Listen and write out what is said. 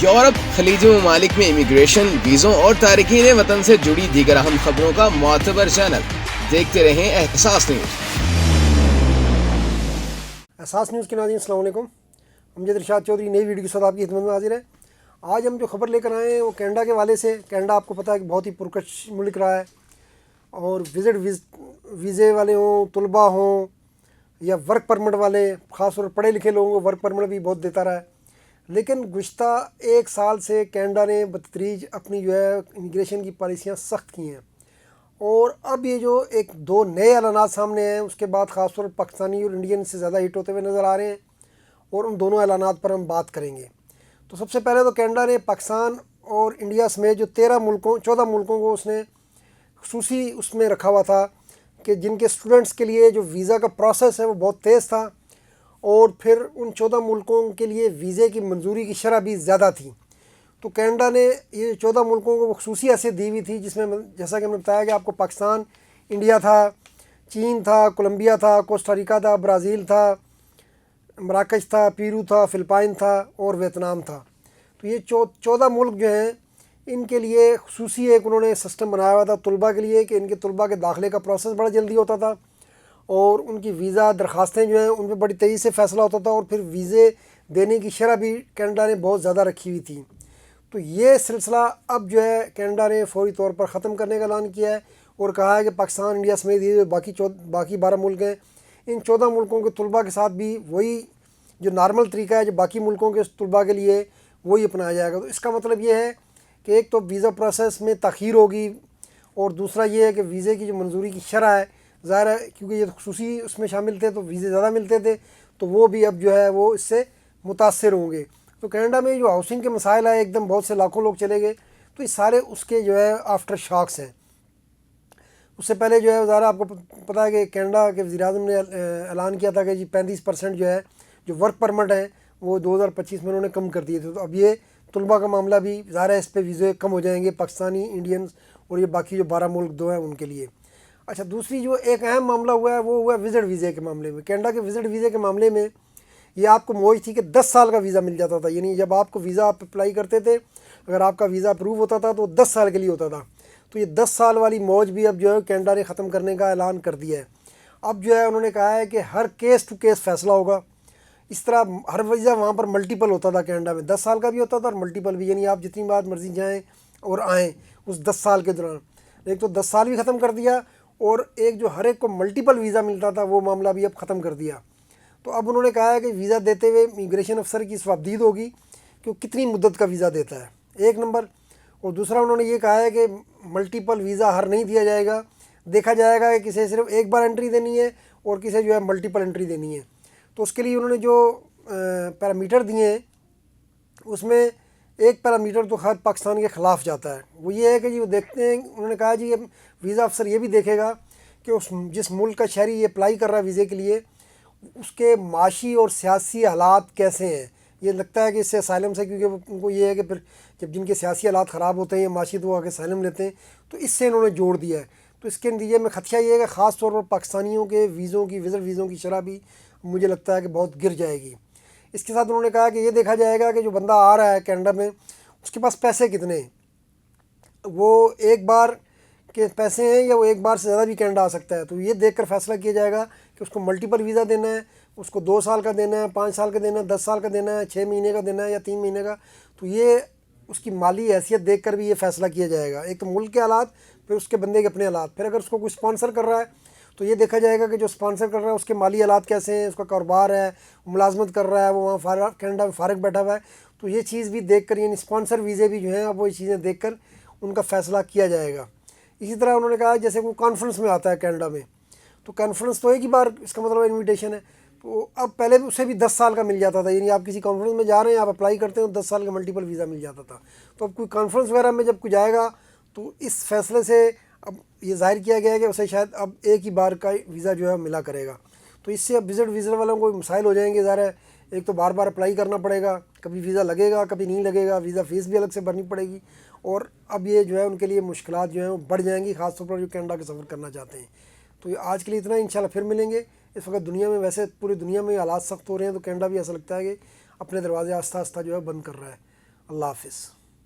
Europe خلیجی ممالک میں امیگریشن، ویزوں اور تارکین وطن سے جڑی دیگر اہم خبروں کا معتبر چینل. دیکھتے رہیں احساس نیوز. احساس نیوز کے ناظرین السلام علیکم. امجد ارشاد چودھری نئی ویڈیو کے ساتھ آپ کی خدمت میں حاضر ہے. آج ہم جو خبر لے کر آئے ہیں وہ کینیڈا کے حوالے سے. کینیڈا آپ کو پتہ ہے کہ بہت ہی پرکش ملک رہا ہے، اور ویزے والے ہوں، طلباء ہوں یا ورک پرمٹ والے، خاص طور پر پڑھے لکھے لوگوں کو ورک پرمٹ بھی بہت دیتا رہا ہے. لیکن گزشتہ ایک سال سے کینیڈا نے بتدریج اپنی امیگریشن کی پالیسیاں سخت کی ہیں، اور اب یہ جو ایک دو نئے اعلانات سامنے ہیں اس کے بعد خاص طور پر پاکستانی اور انڈین سے زیادہ ہٹ ہوتے ہوئے نظر آ رہے ہیں، اور ان دونوں اعلانات پر ہم بات کریں گے. تو سب سے پہلے تو کینیڈا نے پاکستان اور انڈیا سمیت جو 14 ملکوں کو اس نے خصوصی اس میں رکھا ہوا تھا کہ جن کے اسٹوڈنٹس کے لیے جو ویزا کا پروسیس ہے وہ بہت تیز تھا، اور پھر ان 14 ملکوں کے لیے ویزے کی منظوری کی شرح بھی زیادہ تھی. تو کینیڈا نے یہ 14 ملکوں کو خصوصی حیثیت دی ہوئی تھی، جس میں جیسا کہ ہم نے بتایا کہ آپ کو پاکستان، انڈیا تھا، چین تھا، کولمبیا تھا، کوسٹاریکا تھا، برازیل تھا، مراکش تھا، پیرو تھا، فلپائن تھا اور ویتنام تھا. تو یہ 14 ملک جو ہیں ان کے لیے خصوصی ایک انہوں نے سسٹم بنایا ہوا تھا طلباء کے لیے، کہ ان کے طلباء کے داخلے کا پروسیس بڑا جلدی ہوتا تھا، اور ان کی ویزا درخواستیں جو ہیں ان پہ بڑی تیزی سے فیصلہ ہوتا تھا، اور پھر ویزے دینے کی شرح بھی کینیڈا نے بہت زیادہ رکھی ہوئی تھی. تو یہ سلسلہ اب جو ہے کینیڈا نے فوری طور پر ختم کرنے کا اعلان کیا ہے، اور کہا ہے کہ پاکستان، انڈیا سمیت یہ جو باقی 12 ملک ہیں، ان 14 ملکوں کے طلباء کے ساتھ بھی وہی جو نارمل طریقہ ہے جو باقی ملکوں کے طلباء کے لیے وہی اپنایا جائے گا. تو اس کا مطلب یہ ہے کہ ایک تو ویزا پروسیس میں تاخیر ہوگی، اور دوسرا یہ ہے کہ ویزے کی جو منظوری کی شرح ہے، ظاہر ہے کیونکہ یہ خصوصی اس میں شامل تھے تو ویزے زیادہ ملتے تھے، تو وہ بھی اب جو ہے وہ اس سے متاثر ہوں گے. تو کینیڈا میں جو ہاؤسنگ کے مسائل ہیں، ایک دم بہت سے لاکھوں لوگ چلے گئے، تو یہ سارے اس کے جو ہے آفٹر شاکس ہیں. اس سے پہلے جو ہے ظاہر آپ کو پتہ ہے کہ کینیڈا کے وزیر اعظم نے اعلان کیا تھا کہ جی 35% جو ہے جو ورک پرمٹ ہیں وہ 2025 میں انہوں نے کم کر دیے تھے. تو اب یہ طلباء کا معاملہ بھی ظاہر ہے اس پہ ویزے کم ہو جائیں گے، پاکستانی، انڈینز اور یہ باقی جو 12 ملک دو ہیں ان کے لیے. اچھا، دوسری جو ایک اہم معاملہ ہوا ہے وہ ہوا وزٹ ویزے کے معاملے میں. کینیڈا کے وزٹ ویزے کے معاملے میں یہ آپ کو موج تھی کہ 10 سال کا ویزا مل جاتا تھا، یعنی جب آپ کو ویزا آپ اپلائی کرتے تھے، اگر آپ کا ویزا اپروو ہوتا تھا تو 10 سال کے لیے ہوتا تھا. تو یہ 10 سال والی موج بھی اب جو ہے کینیڈا نے ختم کرنے کا اعلان کر دیا ہے. اب جو ہے انہوں نے کہا ہے کہ ہر کیس ٹو کیس فیصلہ ہوگا. اس طرح ہر ویزا وہاں پر ملٹیپل ہوتا تھا کینیڈا میں، 10 سال کا بھی ہوتا تھا اور ملٹیپل بھی، یعنی آپ جتنی بار مرضی جائیں اور آئیں اس 10 سال کے دوران. ایک تو 10 سال بھی ختم کر دیا، اور ایک جو ہر ایک کو ملٹیپل ویزا ملتا تھا وہ معاملہ بھی اب ختم کر دیا. تو اب انہوں نے کہا ہے کہ ویزا دیتے ہوئے امیگریشن افسر کی سوابدید ہوگی کہ وہ کتنی مدت کا ویزا دیتا ہے، ایک نمبر. اور دوسرا انہوں نے یہ کہا ہے کہ ملٹیپل ویزا ہر نہیں دیا جائے گا، دیکھا جائے گا کہ کسے صرف ایک بار انٹری دینی ہے اور کسے جو ہے ملٹیپل انٹری دینی ہے. تو اس کے لیے انہوں نے جو پیرامیٹر دیے ہیں اس میں ایک پیرامیٹر تو خیر پاکستان کے خلاف جاتا ہے. وہ یہ ہے کہ جی وہ دیکھتے ہیں، انہوں نے کہا جی ویزا افسر یہ بھی دیکھے گا کہ جس ملک کا شہری یہ اپلائی کر رہا ہے ویزے کے لیے، اس کے معاشی اور سیاسی حالات کیسے ہیں. یہ لگتا ہے کہ اس سے اسائلم سے، کیونکہ ان کو یہ ہے کہ پھر جب جن کے سیاسی حالات خراب ہوتے ہیں یا معاشی، تو وہ آگے اسائلم لیتے ہیں. تو اس سے انہوں نے جوڑ دیا ہے. تو اس کے نتیجے میں خدشہ یہ ہے کہ خاص طور پر پاکستانیوں کے ویزوں کی، وزٹ ویزوں کی شرح بھی مجھے لگتا ہے کہ بہت گر جائے گی. اس کے ساتھ انہوں نے کہا کہ یہ دیکھا جائے گا کہ جو بندہ آ رہا ہے کینیڈا میں اس کے پاس پیسے کتنے ہیں، وہ ایک بار کے پیسے ہیں یا وہ ایک بار سے زیادہ بھی کینیڈا آ سکتا ہے. تو یہ دیکھ کر فیصلہ کیا جائے گا کہ اس کو ملٹیپل ویزا دینا ہے، اس کو 2 سال کا دینا ہے، 5 سال کا دینا ہے، 10 سال کا دینا ہے، 6 مہینے کا دینا ہے یا 3 مہینے کا. تو یہ اس کی مالی حیثیت دیکھ کر بھی یہ فیصلہ کیا جائے گا. ایک تو ملک کے حالات، پھر اس کے بندے کے اپنے حالات، پھر اگر اس کو کوئی اسپانسر کر رہا ہے تو یہ دیکھا جائے گا کہ جو اسپانسر کر رہا ہے اس کے مالی حالات کیسے ہیں، اس کا کاروبار ہے، ملازمت کر رہا ہے، وہ وہاں کینیڈا میں فارغ بیٹھا ہوا ہے. تو یہ چیز بھی دیکھ کر، یعنی اسپانسر ویزے بھی جو ہیں اب وہ یہ چیزیں دیکھ کر ان کا فیصلہ کیا جائے گا. اسی طرح انہوں نے کہا جیسے وہ کانفرنس میں آتا ہے کینیڈا میں، تو کانفرنس تو ایک ہی بار اس کا مطلب انویٹیشن ہے. تو اب پہلے بھی اسے بھی 10 سال کا مل جاتا تھا، یعنی آپ کسی کانفرنس میں جا رہے ہیں، آپ اپلائی کرتے ہیں تو 10 سال کا ملٹیپل ویزا مل جاتا تھا. تو اب کوئی کانفرنس وغیرہ میں جب کوئی جائے گا تو اس فیصلے سے اب یہ ظاہر کیا گیا ہے کہ اسے شاید اب ایک ہی بار کا ویزا جو ہے ملا کرے گا. تو اس سے اب وزٹ ویزا والوں کو مسائل ہو جائیں گے. ظاہر ہے ایک تو بار بار اپلائی کرنا پڑے گا، کبھی ویزا لگے گا کبھی نہیں لگے گا، ویزا فیس بھی الگ سے بھرنی پڑے گی، اور اب یہ جو ہے ان کے لیے مشکلات جو ہیں وہ بڑھ جائیں گی، خاص طور پر جو کینیڈا کے سفر کرنا چاہتے ہیں. تو یہ آج کے لیے اتنا، انشاءاللہ پھر ملیں گے. اس وقت دنیا میں ویسے پوری دنیا میں حالات سخت ہو رہے ہیں، تو کینیڈا بھی ایسا لگتا ہے کہ اپنے دروازے آہستہ آہستہ جو ہے بند کر رہا ہے. اللہ حافظ.